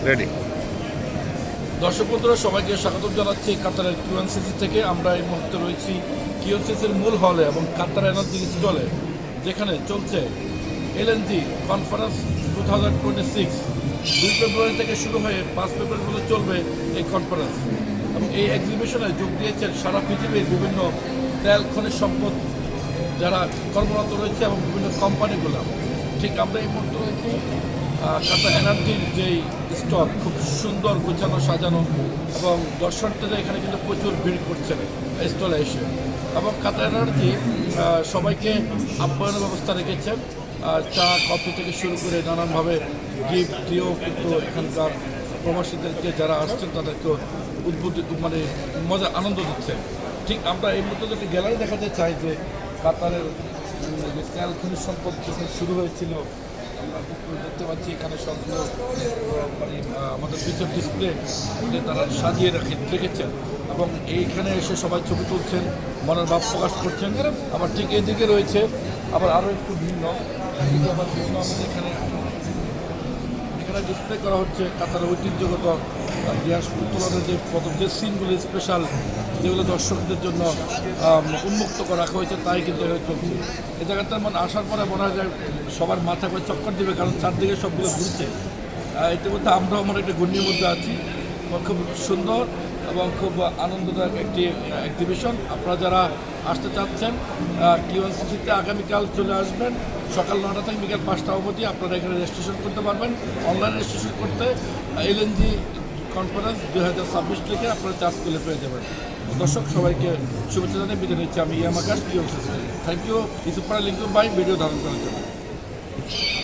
Ready. দর্শক বন্ধুরা সবাইকে স্বাগত জানাচ্ছি কাতারের কিউএনসিসি থেকে। আমরা এই মুহূর্তে রয়েছি কিউএনসিসির মূল হলে এবং কাতার এনার্জি স্টলে, যেখানে চলছে এলএনজি কনফারেন্স 2026। 2 ফেব্রুয়ারি থেকে শুরু হয়ে 5 ফেব্রুয়ারি পর্যন্ত চলবে এই কনফারেন্স। এবং এই এক্সিবিশনে যোগ দিয়েছেন সারা পৃথিবীর বিভিন্ন তেল খনিজ সম্পদ যারা কর্মরত রয়েছে এবং বিভিন্ন কোম্পানিগুলো। ঠিক আমরা এই মুহূর্তে রয়েছি কাতার এনার্জির যেই স্টল, খুব সুন্দর গোছানো সাজানো, এবং দর্শকরা এখানে কিন্তু প্রচুর ভিড় করছেন এই স্টলে এসে। এবং কাতার এনার্জি সবাইকে আপ্যায়নের ব্যবস্থা রেখেছেন, চা কফি থেকে শুরু করে নানানভাবে গিফট দিয়েও কিন্তু এখানকার প্রবাসীদেরকে যারা আসছেন তাদেরকেও মানে মজা আনন্দ দিচ্ছেন। ঠিক আমরা এই মুহূর্তে যদি গ্যালারি দেখাতে চাই যে কাতারের যে তেল খনিজ সম্পদ যখন শুরু হয়েছিল, আমরা দেখতে পাচ্ছি এখানে সবগুলো মানে আমাদের পিছন ডিসপ্লে তারা সাজিয়ে রেখেছেন এবং এইখানে এসে সবাই ছবি তুলছেন, মনের ভাব প্রকাশ করছেন। আবার ঠিক এদিকে রয়েছে আবার আরও একটু ভিন্ন, আমাদের এখানে ডিসপ্লে করা হচ্ছে কাতারের ঐতিহ্যগত গ্যাস উত্তোলনের যে প্রথম যে সিনগুলি স্পেশাল, যেগুলো দর্শকদের জন্য উন্মুক্ত করা রাখা হয়েছে, তাই কিন্তু চলছে। এই জায়গাটার মানে আসার পরে মনে হয় যে সবার মাথা করে চক্কর দেবে, কারণ চারদিকে সবগুলো ঘুরছে। ইতিমধ্যে আমরাও আমার একটা ঘূর্ণির মধ্যে আছি। খুব সুন্দর এবং খুব আনন্দদায়ক একটি এক্সিবিশন। আপনারা যারা আসতে চাচ্ছেন কিউএনসিসিতে আগামীকাল চলে আসবেন সকাল 9টা থেকে বিকাল 5টা অবধি। আপনারা এখানে রেজিস্ট্রেশন করতে পারবেন। অনলাইন রেজিস্ট্রেশন করতে এলএনজি কনফারেন্স 2026 লিখে আপনারা চার্জ করে পেয়ে যাবেন। দর্শক সবাইকে শুভেচ্ছা জানিয়ে বিদায় নিচ্ছি। আমি ইয়াম আকাশ, কিউএনসিসি থেকে। থ্যাংক ইউ ইউসুফ পাড়া লিঙ্কু ভাই ভিডিও ধারণ করার জন্য।